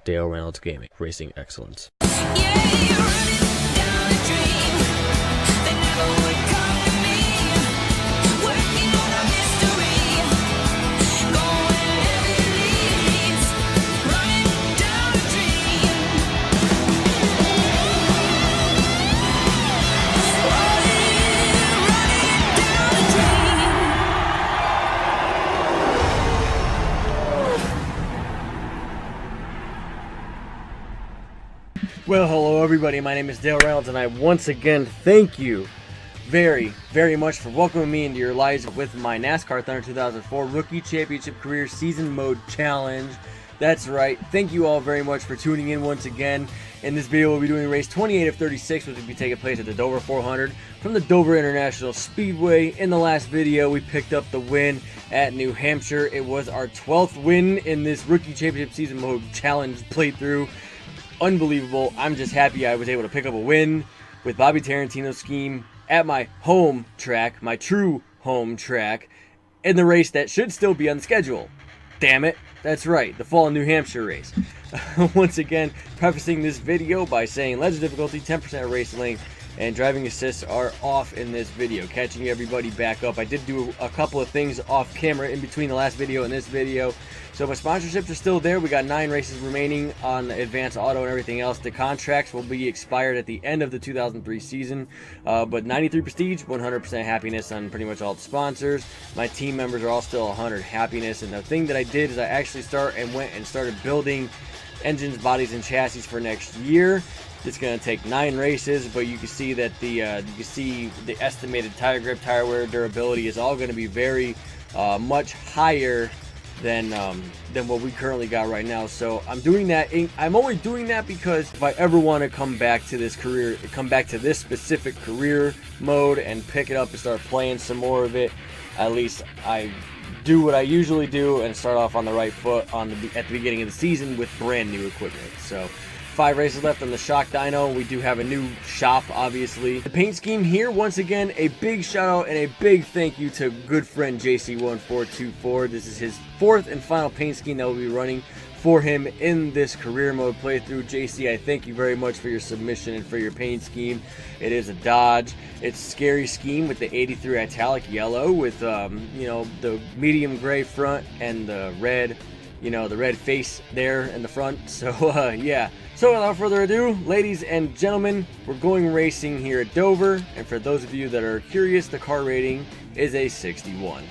Dale Reynolds Gaming, racing excellence. Well, hello everybody, my name is Dale Reynolds, and I once again thank you very much for welcoming me into your lives with my NASCAR Thunder 2004 Rookie Championship Career Season Mode Challenge. That's right, thank you all very much for tuning in once again. In this video we'll be doing race 28 of 36, which will be taking place at the Dover 400 from the Dover International Speedway. In the last video we picked up the win at New Hampshire. It was our 12th win in this Rookie Championship Season Mode Challenge playthrough. Unbelievable. I'm just happy I was able to pick up a win with Bobby Tarantino's scheme at my home track, my true home track, in the race that should still be on the schedule. Damn it. That's right, the fall New Hampshire race. Once again, prefacing this video by saying legend difficulty, 10% race length, and driving assists are off in this video. Catching everybody back up. I did do a couple of things off camera in between the last video and this video. So my sponsorships are still there. We got 9 races remaining on Advanced Auto and everything else. The contracts will be expired at the end of the 2003 season. But 93 Prestige, 100% happiness on pretty much all the sponsors. My team members are all still 100 happiness. And the thing that I did is I actually went and started building engines, bodies, and chassis for next year. It's going to take 9 races, but you can see that the estimated tire grip, tire wear, durability is all going to be very much higher than what we currently got right now. So I'm doing that. I'm only doing that because if I ever want to come back to this specific career mode and pick it up and start playing some more of it, at least I do what I usually do and start off on the right foot at the beginning of the season with brand new equipment. So 5 races left on the Shock Dyno. We do have a new shop, obviously. The paint scheme here, once again, a big shout out and a big thank you to good friend JC1424. This is his 4th and final paint scheme that will be running for him in this career mode playthrough. JC, I thank you very much for your submission and for your paint scheme. It is a Dodge. It's a scary scheme with the 83 Italic Yellow with you know, the medium gray front and the red, you know, the red face there in the front. So yeah. So without further ado, ladies and gentlemen, we're going racing here at Dover, and for those of you that are curious, the car rating is a 61.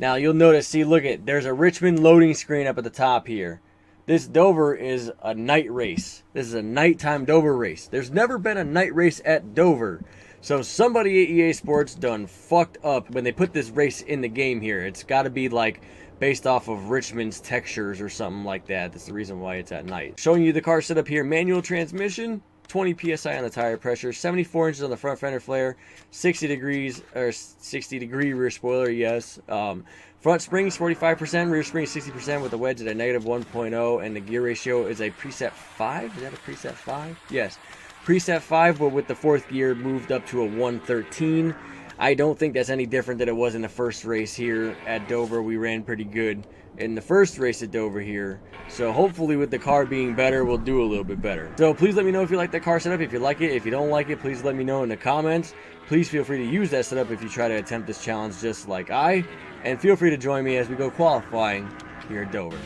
Now you'll notice, see, look at, there's a Richmond loading screen up at the top here. This Dover is a night race. This is a nighttime Dover race. There's never been a night race at Dover. So somebody at EA Sports done fucked up when they put this race in the game here. It's got to be like based off of Richmond's textures or something like that. That's the reason why it's at night. Showing you the car setup here. Manual transmission, 20 psi on the tire pressure, 74 inches on the front fender flare, 60 degree rear spoiler, yes. Front springs 45%, rear springs 60% with a wedge at a negative 1.0, and the gear ratio is a preset 5. Is that a preset 5? Yes. Preset 5, but with the 4th gear moved up to a 113. I don't think that's any different than it was in the first race here at Dover. We ran pretty good in the first race at Dover here. So hopefully with the car being better, we'll do a little bit better. So please let me know if you like that car setup. If you like it, if you don't like it, please let me know in the comments. Please feel free to use that setup if you try to attempt this challenge just like I. And feel free to join me as we go qualifying here at Dover.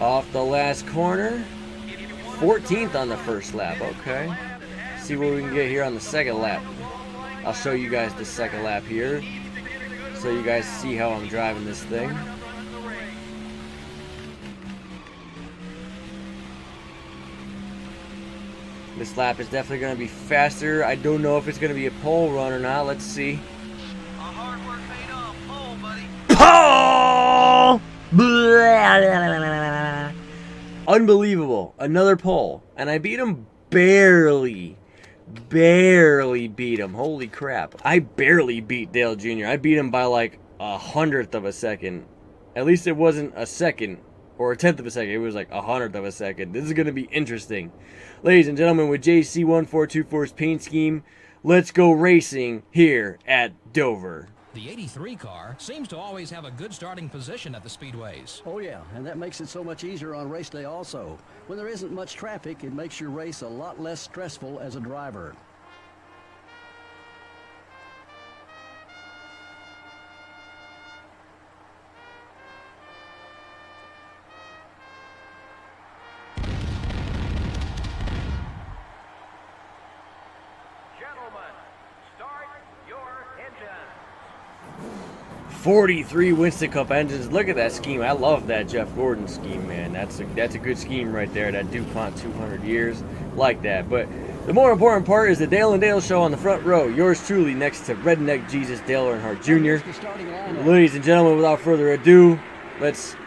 Off the last corner, 14th on the first lap. Okay. See what we can get here on the second lap. I'll show you guys the second lap here so you guys see how I'm driving this thing. This lap is definitely going to be faster. I don't know if it's going to be a pole run or not. Let's see. Hard work paid off. Pole, buddy. Pole! Unbelievable. Another pole. And I beat him barely beat him. Holy crap. I barely beat Dale Jr. I beat him by like 100th of a second. At least it wasn't a second or a 10th of a second. It was like 100th of a second. This is going to be interesting. Ladies and gentlemen, with JC1424's paint scheme, let's go racing here at Dover. The 83 car seems to always have a good starting position at the speedways. Oh yeah, and that makes it so much easier on race day also. When there isn't much traffic, it makes your race a lot less stressful as a driver. Gentlemen, start your engine. 43 Winston Cup engines. Look at that scheme. I love that Jeff Gordon scheme, man. That's a good scheme right there. That DuPont 200 years, like that. But the more important part is the Dale and Dale show on the front row. Yours truly next to Redneck Jesus Dale Earnhardt Jr. Ladies and gentlemen, without further ado, let's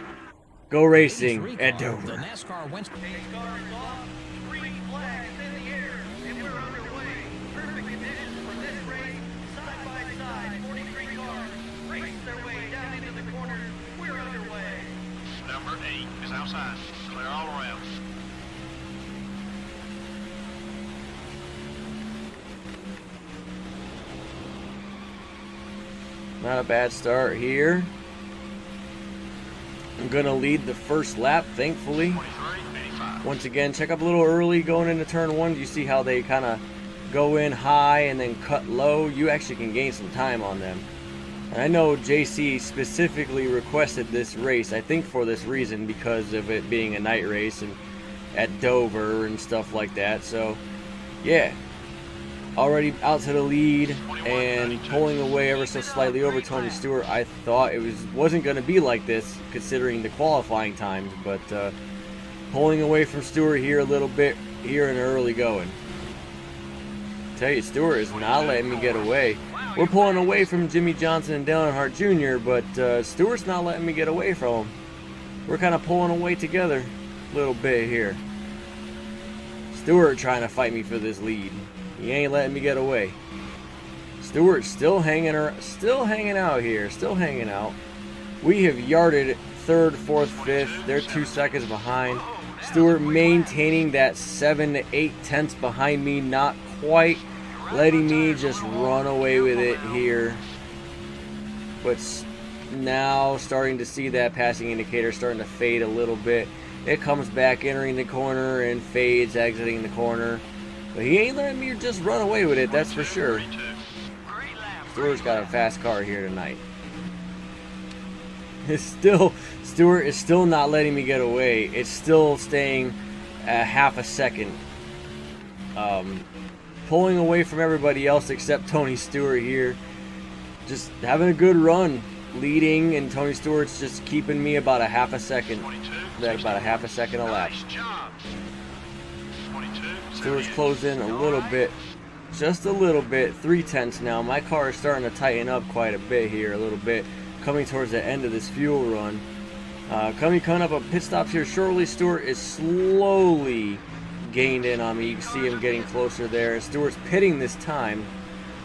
go racing at Dover. The NASCAR Winston. Pace car is off. Green flags in the air, and we're underway. Perfect conditions for this race. Side by side, 43 cars race their way down into the corners. We're underway. Number 8 is outside. Clear all around. Not a bad start here. I'm going to lead the first lap, thankfully. 23, Once again, check up a little early going into turn one. You see how they kind of go in high and then cut low? You actually can gain some time on them. And I know JC specifically requested this race, I think for this reason, because of it being a night race and at Dover and stuff like that. So, yeah. Already out to the lead and pulling away ever so slightly over Tony Stewart. I thought it wasn't going to be like this considering the qualifying times, but pulling away from Stewart here a little bit here in early going. Tell you, Stewart is not letting me get away. We're pulling away from Jimmy Johnson and Dale Earnhardt Jr., but Stewart's not letting me get away from him. We're kind of pulling away together a little bit here. Stewart trying to fight me for this lead. He ain't letting me get away. Stewart's still hanging out here. Still hanging out. We have yarded third, fourth, fifth. They're 2 seconds behind. Stewart maintaining that 7 to 8 tenths behind me. Not quite letting me just run away with it here. But now starting to see that passing indicator starting to fade a little bit. It comes back entering the corner and fades exiting the corner. But he ain't letting me just run away with it, that's for sure. Stewart's got a fast car here tonight. Stewart is still not letting me get away. It's still staying a half a second. Pulling away from everybody else except Tony Stewart here. Just having a good run. Leading, and Tony Stewart's just keeping me about a half a second. About a half a second a lap. Stewart's closed in a little bit, just a little bit, 3 tenths now. My car is starting to tighten up quite a bit here, a little bit, coming towards the end of this fuel run. Coming up on pit stops here shortly. Stewart is slowly gained in on me. You can see him getting closer there. Stewart's pitting this time.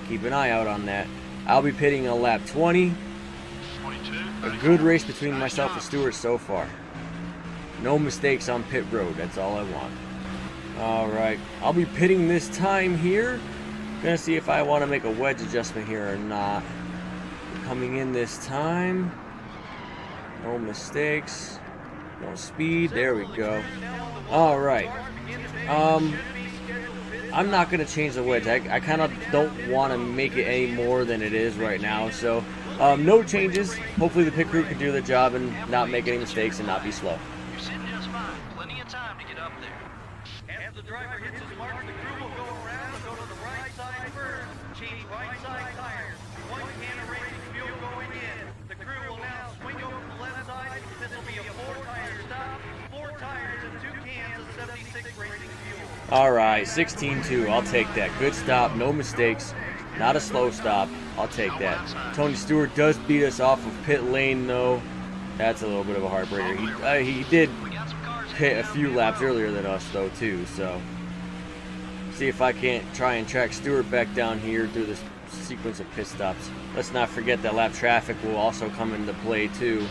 Keep an eye out on that. I'll be pitting on lap 20. A good race between myself and Stewart so far. No mistakes on pit road, that's all I want. Alright, I'll be pitting this time here. Gonna see if I want to make a wedge adjustment here or not. Coming in this time. No mistakes. No speed. There we go. Alright. I'm not gonna change the wedge. I kind of don't want to make it any more than it is right now. So, no changes. Hopefully the pit crew can do their job and not make any mistakes and not be slow. You're sitting just fine. Plenty of time to get up there. As the driver hits his mark, the crew will go around and go to the right side first. Change right side tires. 1 can of racing fuel going in. The crew will now swing over to the left side. This will be a 4-tire stop. 4 tires and 2 cans of 76 racing fuel. Alright, 16-2. I'll take that. Good stop. No mistakes. Not a slow stop. I'll take that. Tony Stewart does beat us off of pit lane, though. That's a little bit of a heartbreaker. He did pit a few laps earlier than us, though, too. So, see if I can't try and track Stewart back down here through this sequence of pit stops. Let's not forget that lap traffic will also come into play, too.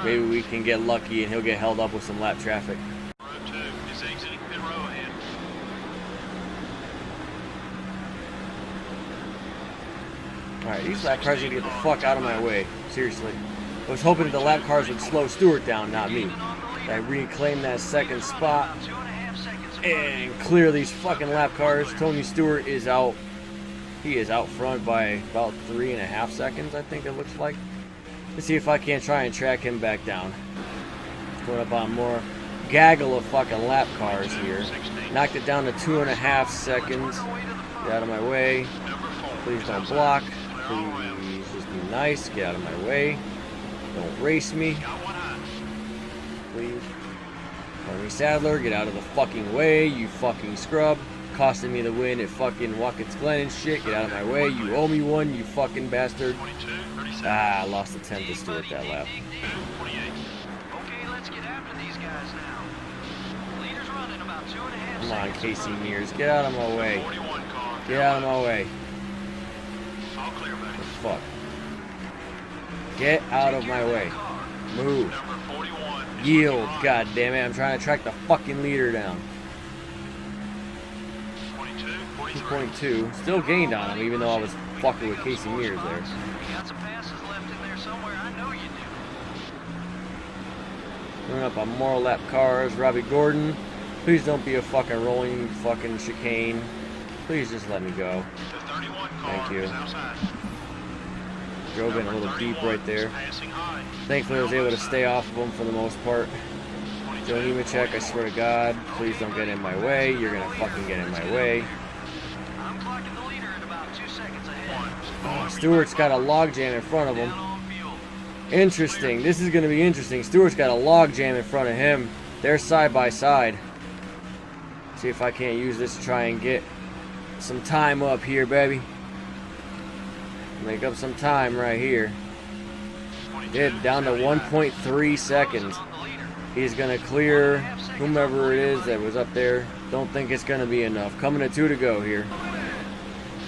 Maybe we can get lucky and he'll get held up with some lap traffic. Alright, these lap cars need to get the fuck out of my way. Seriously. I was hoping that the lap cars would slow Stewart down, not me. I reclaim that second spot and clear these fucking lap cars. Tony Stewart is out. He is out front by about 3.5 seconds, I think it looks like. Let's see if I can't try and track him back down. Going up on more gaggle of fucking lap cars here. Knocked it down to 2.5 seconds. Get out of my way. Please don't block. Please just be nice. Get out of my way. Don't race me. Please. Tony Sadler, get out of the fucking way, you fucking scrub. Costing me the win at fucking Watkins Glen and shit. Get out of my way. You owe me one, you fucking bastard. Ah, I lost the 10th to Stewart that lap. Okay, let's get after these guys now. Leader's running about 2.5 Come on, seconds. Casey Mears. Get out of my way. Get out of my way. All clear, buddy. The fuck? Get out of my way. Move. Number 41. Yield. God damn it. I'm trying to track the fucking leader down. 2.2. Still gained on him, even though I was fucking with Casey Mears there. You got some passes left in there somewhere. I know you do. Running up on more lap cars. Robbie Gordon. Please don't be a fucking rolling fucking chicane. Please just let me go. The 31 car Thank you. is outside. Drove in a little deep right there. Passing high. Thankfully, I was able to stay off of him for the most part. Joe Nemechek, I swear to God, please don't get in my way. You're gonna fucking get in my way. I'm clocking the leader at about 2 seconds ahead. Stewart's got a logjam in front of him. Down on fuel. Interesting. This is gonna be interesting. Stewart's got a logjam in front of him. They're side by side. See if I can't use this to try and get some time up here, baby. Make up some time right here. Did down to 1.3 seconds. He's gonna clear whomever it is that was up there. Don't think it's gonna be enough. Coming to 2 to go here.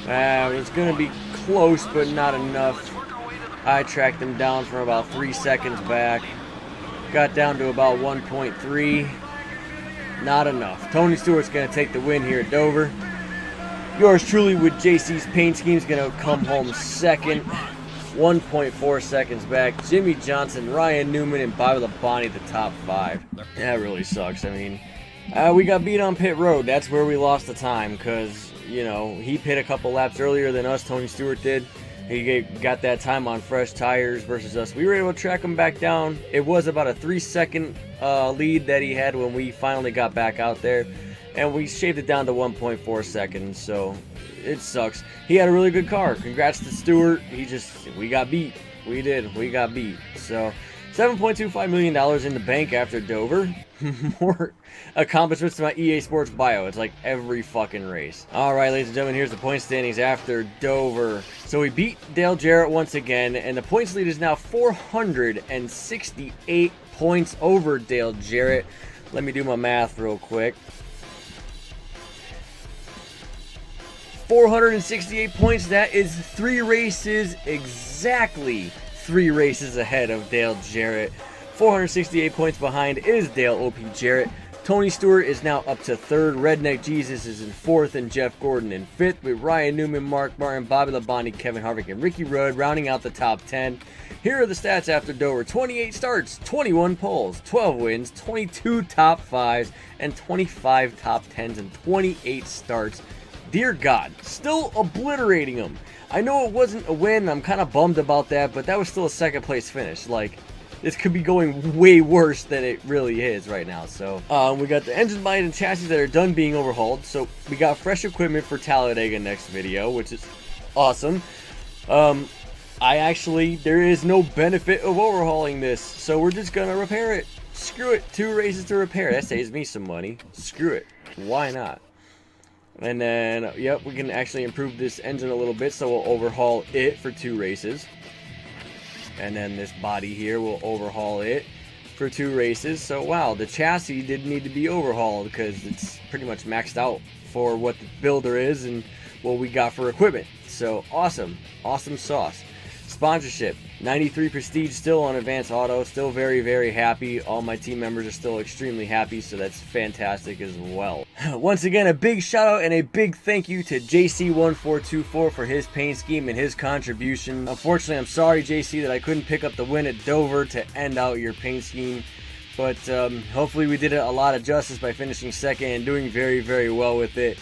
It's gonna be close, but not enough. I tracked him down from about 3 seconds back. Got down to about 1.3. Not enough. Tony Stewart's gonna take the win here at Dover. Yours truly with JC's Paint Scheme's gonna come home second. 1.4 seconds back. Jimmy Johnson, Ryan Newman, and Bobby Labonte the top 5. That really sucks. I mean, we got beat on pit road. That's where we lost the time because, you know, he pit a couple laps earlier than us. Tony Stewart did. He got that time on fresh tires versus us. We were able to track him back down. It was about a 3-second lead that he had when we finally got back out there. And we shaved it down to 1.4 seconds, so it sucks. He had a really good car. Congrats to Stewart. We got beat. We did. We got beat. So, $7.25 million in the bank after Dover. More accomplishments to my EA Sports bio. It's like every fucking race. Alright, ladies and gentlemen, here's the point standings after Dover. So we beat Dale Jarrett once again, and the points lead is now 468 points over Dale Jarrett. Let me do my math real quick. 468 points. That is 3 races, exactly 3 races ahead of Dale Jarrett. 468 points behind is Dale O.P. Jarrett. Tony Stewart is now up to 3rd. Redneck Jesus is in 4th, and Jeff Gordon in 5th, with Ryan Newman, Mark Martin, Bobby Labonte, Kevin Harvick, and Ricky Rudd rounding out the top 10. Here are the stats after Dover. 28 starts, 21 poles, 12 wins, 22 top 5s, and 25 top 10s, and 28 starts. Dear God, still obliterating them. I know it wasn't a win. I'm kind of bummed about that, but that was still a 2nd place finish. Like, this could be going way worse than it really is right now. So, we got the engine body and chassis that are done being overhauled. So, we got fresh equipment for Talladega next video, which is awesome. There is no benefit of overhauling this, so we're just gonna repair it. Screw it. 2 races to repair. That saves me some money. Screw it. Why not? And then, yep, we can actually improve this engine a little bit, so we'll overhaul it for 2 races. And then this body here, we'll overhaul it for 2 races. So, wow, the chassis didn't need to be overhauled because it's pretty much maxed out for what the builder is and what we got for equipment. So, awesome. Awesome sauce. Sponsorship. 93 Prestige still on Advanced Auto, still very, very happy. All my team members are still extremely happy, so that's fantastic as well. Once again, a big shout out and a big thank you to JC1424 for his paint scheme and his contribution. Unfortunately, I'm sorry, JC, that I couldn't pick up the win at Dover to end out your paint scheme, but hopefully we did it a lot of justice by finishing second and doing very, very well with it.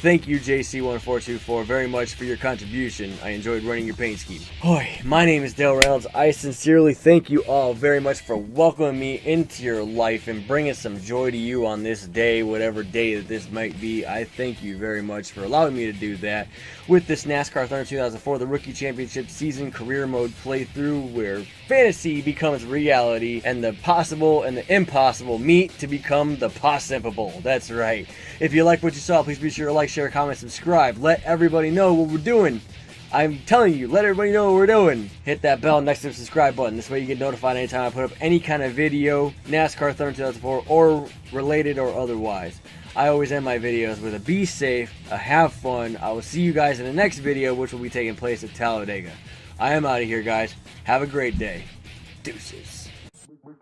Thank you, JC1424, very much for your contribution. I enjoyed running your paint scheme. Boy, my name is Dale Reynolds. I sincerely thank you all very much for welcoming me into your life and bringing some joy to you on this day, whatever day that this might be. I thank you very much for allowing me to do that with this NASCAR Thunder 2004, the Rookie Championship Season Career Mode playthrough, where fantasy becomes reality and the possible and the impossible meet to become the possible. That's right. If you like what you saw, please be sure to like, share, comment, subscribe. Let everybody know what we're doing. I'm telling you, let everybody know what we're doing. Hit that bell next to the subscribe button. This way you get notified anytime I put up any kind of video, NASCAR Thunder 2004, or related or otherwise. I always end my videos with a be safe, a have fun. I will see you guys in the next video, which will be taking place at Talladega. I am out of here, guys. Have a great day. Deuces. Make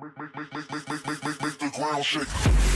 the ground shake.